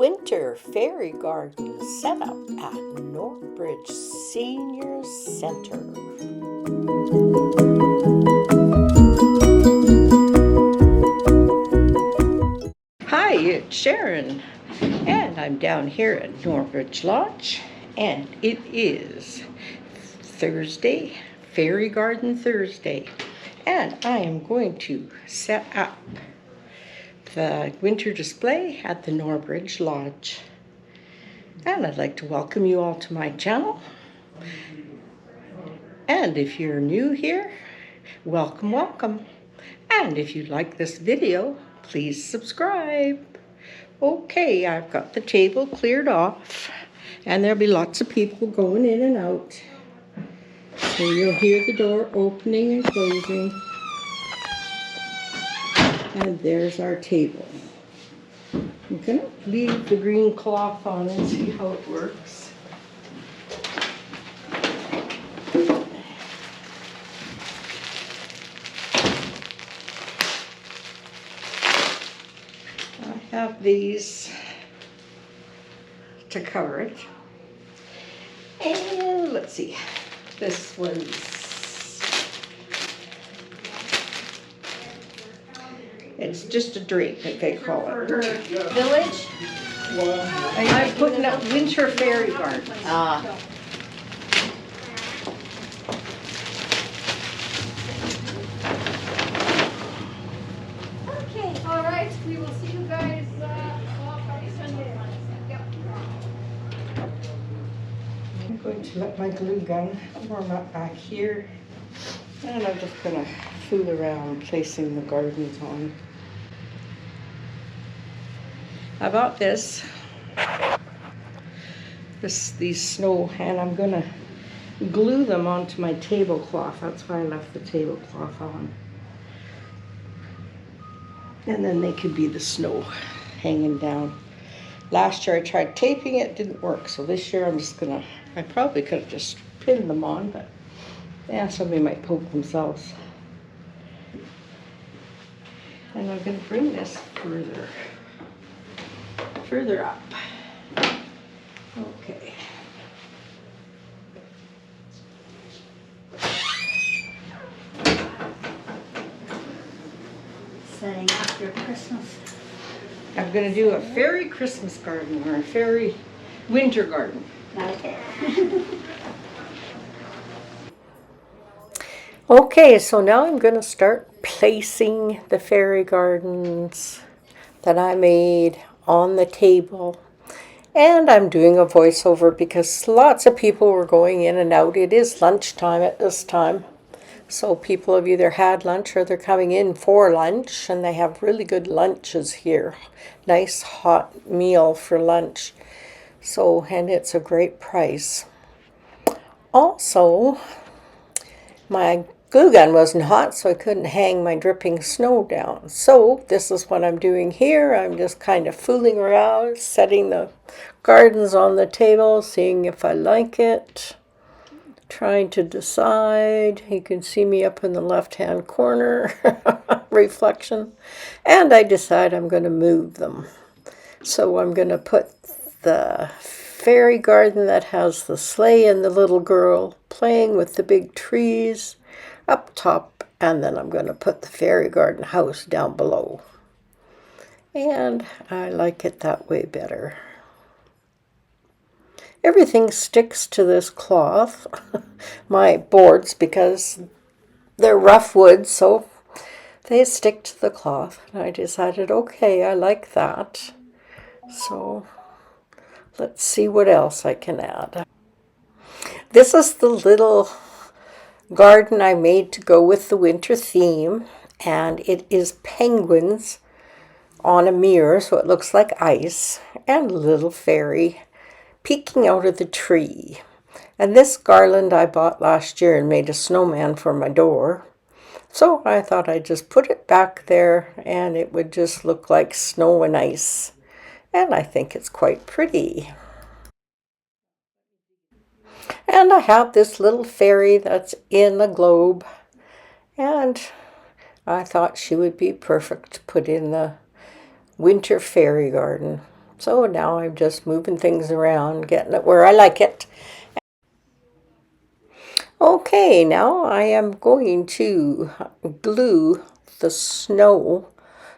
winter fairy garden setup at Norbridge Senior Center. Hi, it's Sharon, and I'm down here at Norbridge Lodge, and it is Thursday, Fairy Garden Thursday, and I am going to set up the winter display at the Norbridge Lodge. And I'd like to welcome you all to my channel. And if you're new here, welcome, welcome. And if you like this video, please subscribe. Okay, I've got the table cleared off, and there'll be lots of people going in and out. So you'll hear the door opening and closing. And there's our table. I'm going to leave the green cloth on and see how it works. I have these to cover it. And let's see, this was it's just a drape, like they call it. Village? I'm putting up winter fairy garden. Okay, all right. We will see you guys probably Sunday. Yep. I'm going to let my glue gun warm up back here. And I'm just going to fool around placing the gardens on. I bought these snow, and I'm going to glue them onto my tablecloth. That's why I left the tablecloth on. And then they could be the snow hanging down. Last year I tried taping it, didn't work. So this year I'm just going to, I probably could have just pinned them on, but yeah, somebody might poke themselves. And I'm going to bring this further up. Okay. Setting up your Christmas. I'm going to do a fairy Christmas garden or a fairy winter garden. Okay. Okay, so now I'm going to start placing the fairy gardens that I made on the table. And I'm doing a voiceover because lots of people were going in and out. It is lunchtime at this time. So people have either had lunch or they're coming in for lunch, and they have really good lunches here. Nice hot meal for lunch. So, and it's a great price. Also, my glue gun wasn't hot, so I couldn't hang my dripping snow down. So this is what I'm doing here. I'm just kind of fooling around, setting the gardens on the table, seeing if I like it, trying to decide. You can see me up in the left-hand corner, reflection. And I decide I'm going to move them. So I'm going to put the fairy garden that has the sleigh and the little girl playing with the big trees up top, and then I'm going to put the fairy garden house down below. And I like it that way better. Everything sticks to this cloth, my boards, because they're rough wood, so they stick to the cloth. And I decided, okay, I like that. So let's see what else I can add. This is the little garden I made to go with the winter theme, and it is penguins on a mirror, so it looks like ice, and a little fairy peeking out of the tree. And this garland I bought last year and made a snowman for my door. So I thought I'd just put it back there and it would just look like snow and ice. And I think it's quite pretty. And I have this little fairy that's in a globe. And I thought she would be perfect to put in the winter fairy garden. So now I'm just moving things around, getting it where I like it. Okay, now I am going to glue the snow,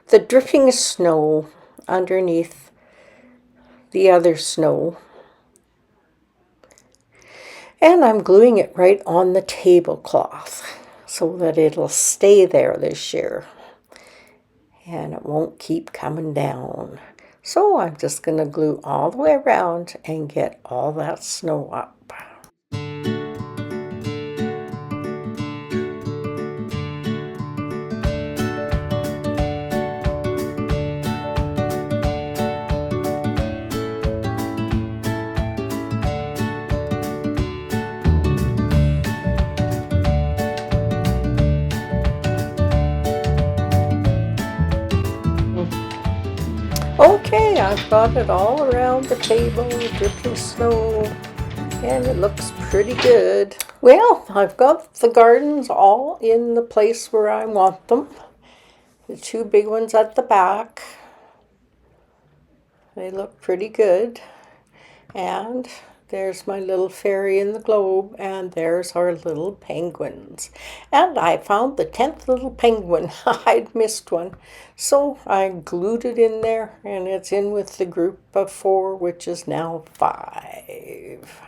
the dripping snow underneath the other snow. And I'm gluing it right on the tablecloth so that it'll stay there this year and it won't keep coming down. So I'm just going to glue all the way around and get all that snow up. Okay, I've got it all around the table, dripping snow, and it looks pretty good. Well, I've got the gardens all in the place where I want them. The two big ones at the back. They look pretty good. And there's my little fairy in the globe, and there's our little penguins. And I found the 10th little penguin. I'd missed one. So I glued it in there, and it's in with the group of 4, which is now 5.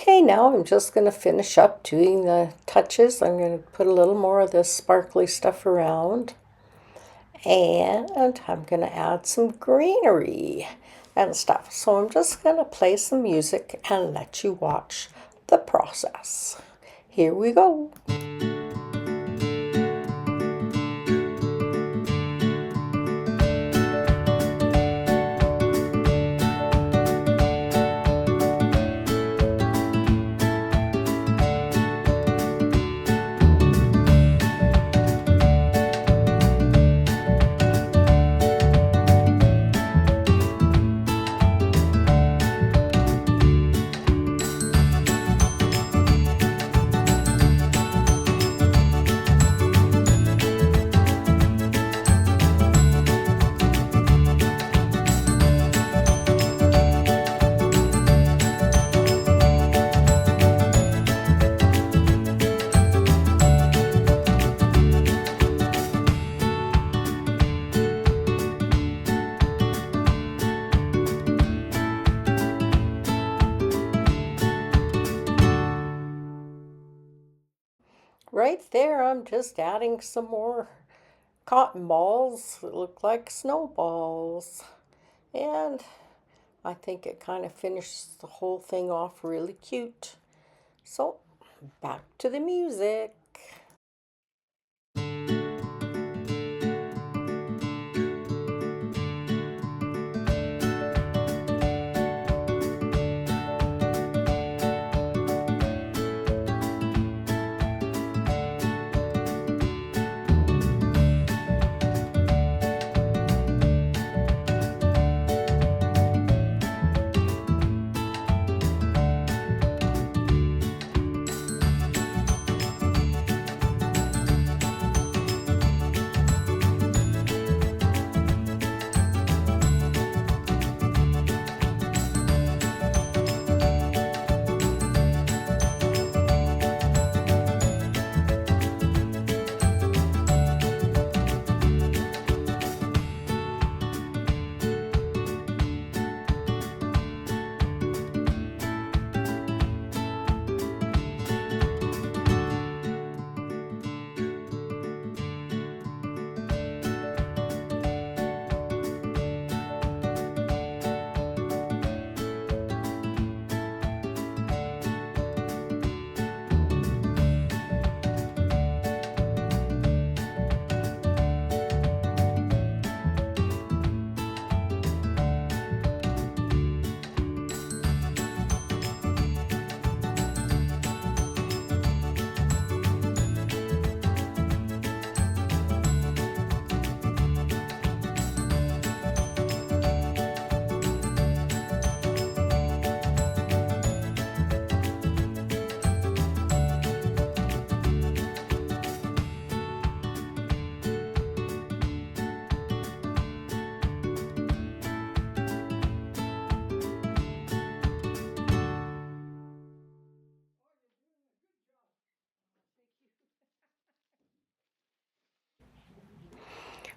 Okay, now I'm just going to finish up doing the touches. I'm going to put a little more of this sparkly stuff around. And I'm going to add some greenery and stuff. So I'm just going to play some music and let you watch the process. Here we go. Right there, I'm just adding some more cotton balls that look like snowballs. And I think it kind of finishes the whole thing off really cute. So, back to the music.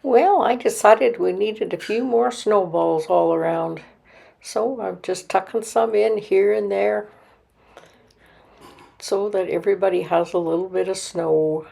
Well, I decided we needed a few more snowballs all around. So I'm just tucking some in here and there so that everybody has a little bit of snow.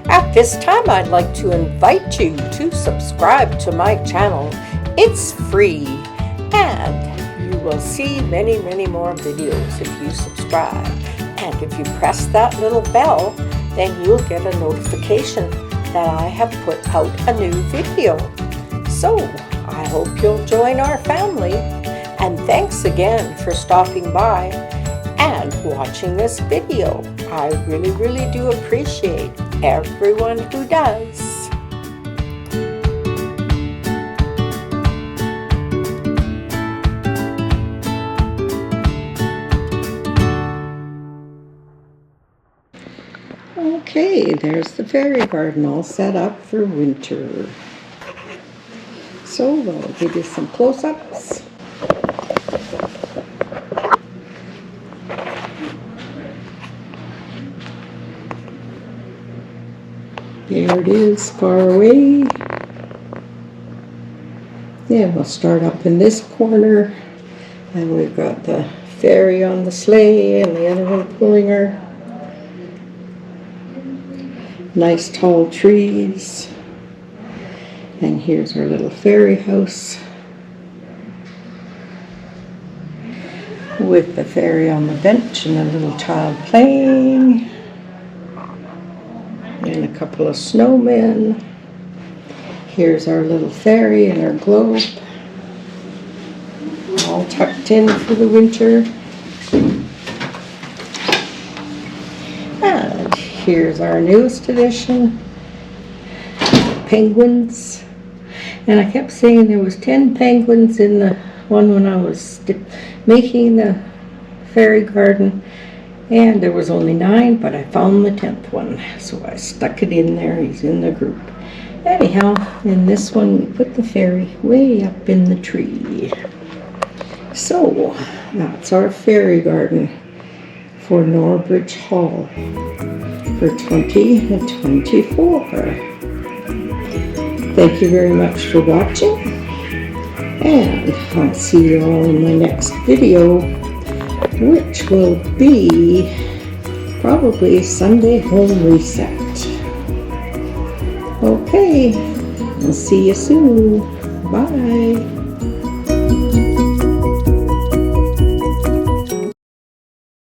At this time, I'd like to invite you to subscribe to my channel. It's free, and you will see many, many more videos if you subscribe. And if you press that little bell, then you'll get a notification that I have put out a new video. So, I hope you'll join our family. And thanks again for stopping by and watching this video. I really, really do appreciate everyone who does. Okay, there's the fairy garden all set up for winter. So I'll give you some close-ups. There it is, far away. Yeah, we'll start up in this corner. And we've got the fairy on the sleigh and the other one pulling her. Nice tall trees. And here's our little fairy house with the fairy on the bench and a little child playing. And a couple of snowmen. Here's our little fairy and her globe, all tucked in for the winter. And here's our newest addition, penguins. And I kept saying there was 10 penguins in the one when I was making the fairy garden. And there was only 9, but I found the 10th one, so I stuck it in there. He's in the group. Anyhow, in this one, we put the fairy way up in the tree. So, that's our fairy garden for Norbridge Hall for 2024. Thank you very much for watching, and I'll see you all in my next video, which will be probably Sunday home reset. Okay, I'll see you soon. Bye.